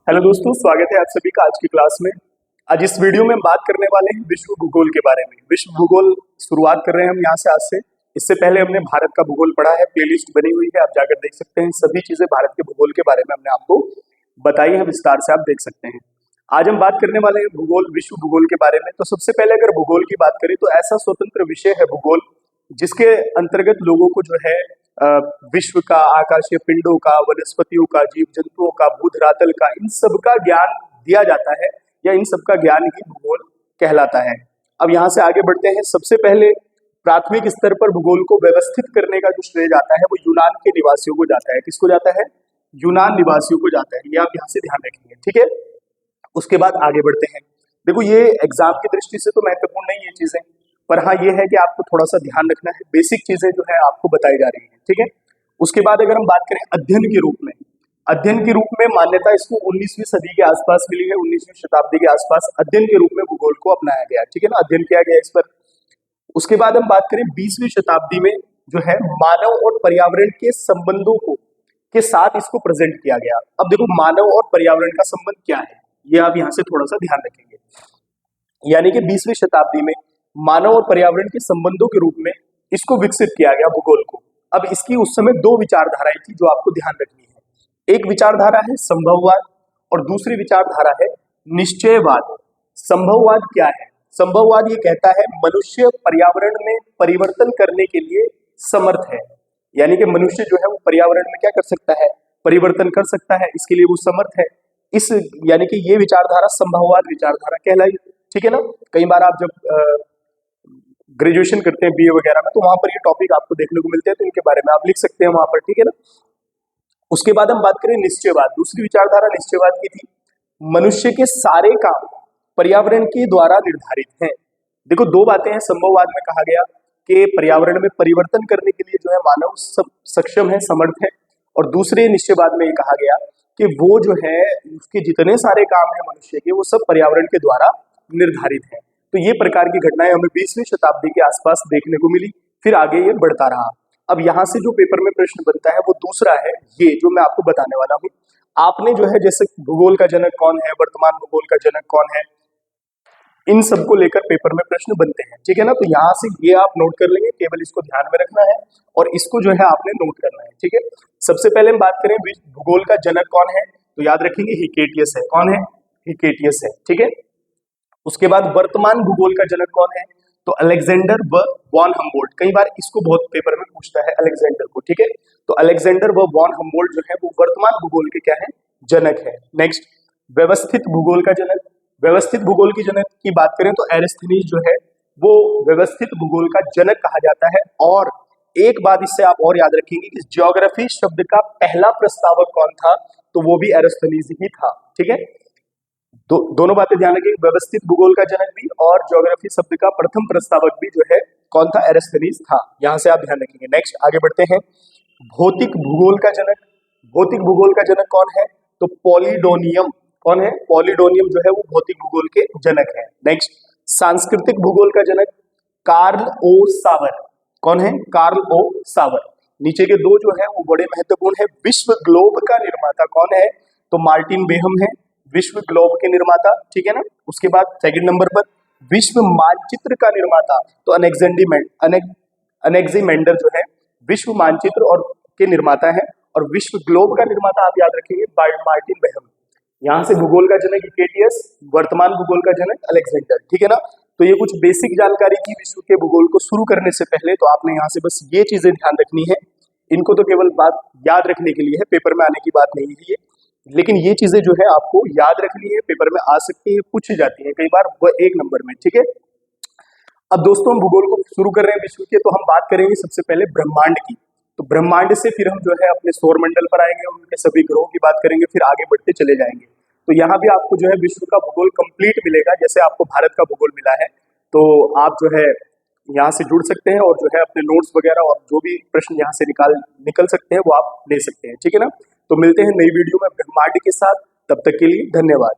Hello दोस्तों, स्वागत है आप सभी का आज की क्लास में। आज इस वीडियो में हम बात करने वाले हैं विश्व भूगोल के बारे में। विश्व भूगोल शुरुआत कर रहे हैं हम यहाँ से आज से। इससे पहले हमने भारत का भूगोल पढ़ा है, प्लेलिस्ट बनी हुई है, आप जाकर देख सकते हैं। सभी चीजें भारत के भूगोल के बारे में हमने आपको बताई है, विस्तार से आप देख सकते हैं। आज हम बात करने वाले हैं भूगोल, विश्व भूगोल के बारे में। तो सबसे पहले अगर भूगोल की बात करें तो ऐसा स्वतंत्र विषय है भूगोल जिसके अंतर्गत लोगों को जो है विश्व का, आकाशीय पिंडों का, वनस्पतियों का, जीव जंतुओं का, भूधरातल का, इन सब का ज्ञान दिया जाता है या इन सब का ज्ञान ही भूगोल कहलाता है। अब यहाँ से आगे बढ़ते हैं। सबसे पहले प्राथमिक स्तर पर भूगोल को व्यवस्थित करने का जो श्रेय जाता है वो यूनान के निवासियों को जाता है। किसको जाता है? यूनान निवासियों को जाता है। ये आप यहाँ से ध्यान रखेंगे, ठीक है। उसके बाद आगे बढ़ते हैं। देखो, ये एग्जाम की दृष्टि से तो महत्वपूर्ण नहीं ये चीजें, पर हाँ ये है कि आपको थोड़ा सा ध्यान रखना है। बेसिक चीजें जो है आपको बताई जा रही है, ठीक है। उसके बाद अगर हम बात करें अध्ययन के रूप में, अध्ययन के रूप में मान्यता इसको 19वीं सदी के आसपास मिली है। 19वीं शताब्दी के आसपास अध्ययन के रूप में भूगोल को अपनाया गया, ठीक है ना, अध्ययन किया गया इस पर। उसके बाद हम बात करें 20वीं शताब्दी में जो है मानव और पर्यावरण के संबंधों को के साथ इसको प्रेजेंट किया गया। अब देखो, मानव और पर्यावरण का संबंध क्या है ये आप यहाँ से थोड़ा सा ध्यान रखेंगे। यानी कि 20वीं शताब्दी में मानव और पर्यावरण के संबंधों के रूप में इसको विकसित किया गया भूगोल को। अब इसकी उस समय दो विचारधाराएं थी जो आपको ध्यान रखनी है। एक विचारधारा है संभववाद और दूसरी विचारधारा है निश्चयवाद। संभववाद क्या है? संभववाद ये कहता है मनुष्य पर्यावरण में परिवर्तन करने के लिए समर्थ है। यानी कि मनुष्य जो है वो पर्यावरण में क्या कर सकता है? परिवर्तन कर सकता है, इसके लिए वो समर्थ है। इस यानी कि ये विचारधारा संभववाद विचारधारा कहलाई, ठीक है ना। कई बार आप जब ग्रेजुएशन करते हैं बीए वगैरह में, तो वहां पर ये टॉपिक आपको देखने को मिलते हैं, तो इनके बारे में आप लिख सकते हैं वहां पर, ठीक है ना। उसके बाद हम बात करें निश्चयवाद। दूसरी विचारधारा निश्चयवाद की थी मनुष्य के सारे काम पर्यावरण के द्वारा निर्धारित हैं। देखो, दो बातें हैं। संभववाद में कहा गया कि पर्यावरण में परिवर्तन करने के लिए जो है मानव सब सक्षम है, समर्थ है। और दूसरे निश्चयवाद में ये कहा गया कि वो जो है उसके जितने सारे काम है मनुष्य के, वो सब पर्यावरण के द्वारा निर्धारित है। तो ये प्रकार की घटनाएं हमें 20वीं शताब्दी के आसपास देखने को मिली। फिर आगे ये बढ़ता रहा। अब यहाँ से जो पेपर में प्रश्न बनता है वो दूसरा है, ये जो मैं आपको बताने वाला हूँ। आपने जो है जैसे भूगोल का जनक कौन है, वर्तमान भूगोल का जनक कौन है, इन सबको लेकर पेपर में प्रश्न बनते हैं, ठीक है ना। तो यहाँ से ये आप नोट कर लेंगे, केवल इसको ध्यान में रखना है और इसको जो है आपने नोट करना है, ठीक है। सबसे पहले हम बात करें भूगोल का जनक कौन है, तो याद रखेंगे हिकेटियस है। कौन है? हिकेटियस है, ठीक है। उसके बाद वर्तमान भूगोल का जनक कौन है, तो अलेक्जेंडर वॉन हम्बोल्ट। कई बार इसको बहुत पेपर में पूछता है अलेक्जेंडर को, ठीक है। तो अलेक्जेंडर वॉन हम्बोल्ट जो है वो वर्तमान भूगोल के क्या है? जनक है। नेक्स्ट, व्यवस्थित भूगोल का जनक। व्यवस्थित भूगोल की जनक की बात करें तो एरिस्थनीज जो है वो व्यवस्थित भूगोल का जनक कहा जाता है। और एक बात इससे आप और याद रखेंगे कि ज्योग्राफी शब्द का पहला प्रस्तावक कौन था, तो वो भी एरिस्थनीज ही था, ठीक है। दोनों बातें ध्यान रखिए, व्यवस्थित भूगोल का जनक भी और ज्योग्राफी शब्द का प्रथम प्रस्तावक भी जो है कौन था? एरिस्थनीज था। यहां से आप ध्यान रखेंगे। नेक्स्ट आगे बढ़ते हैं। भौतिक भूगोल का जनक। भौतिक भूगोल का जनक कौन है? तो पॉलीडोनियम। कौन है? पॉलीडोनियम जो है वो भौतिक भूगोल के जनक है। नेक्स्ट, सांस्कृतिक भूगोल का जनक कार्ल ओ सावर। कौन है? कार्ल ओ सावर। नीचे के दो जो है वो बड़े महत्वपूर्ण है। विश्व ग्लोब का निर्माता कौन है? तो मार्टिन बेहम है, विश्व ग्लोब के निर्माता, ठीक है ना। उसके बाद सेकंड नंबर पर विश्व मानचित्र का निर्माता, तो अनेक्सिमेंडर जो है विश्व मानचित्र और के निर्माता है। और विश्व ग्लोब का निर्माता आप याद रखेंगे मार्टिन बेहम। यहाँ से भूगोल का जनक हिकेटियस, वर्तमान भूगोल का जनक अलेक्जेंडर, ठीक है ना। तो ये कुछ बेसिक जानकारी थी विश्व के भूगोल को शुरू करने से पहले। तो आपने यहाँ से बस ये चीजें ध्यान रखनी है। इनको तो केवल बात याद रखने के लिए है, पेपर में आने की बात नहीं है ये। लेकिन ये चीजें जो है आपको याद रखनी है, पेपर में आ सकती है, पूछी जाती है कई बार वह एक नंबर में, ठीक है। अब दोस्तों हम भूगोल को शुरू कर रहे हैं विश्व के, तो हम बात करेंगे सबसे पहले ब्रह्मांड की। तो ब्रह्मांड से फिर हम जो है अपने सौर मंडल पर आएंगे, उनके सभी ग्रहों की बात करेंगे, फिर आगे बढ़ते चले जाएंगे। तो यहाँ भी आपको जो है विश्व का भूगोल कंप्लीट मिलेगा, जैसे आपको भारत का भूगोल मिला है। तो आप जो है यहाँ से जुड़ सकते हैं और जो है अपने नोट्स वगैरह और जो भी प्रश्न यहाँ से निकल सकते हैं वो आप ले सकते हैं, ठीक है ना। तो मिलते हैं नई वीडियो में ब्रह्मांड के साथ, तब तक के लिए धन्यवाद।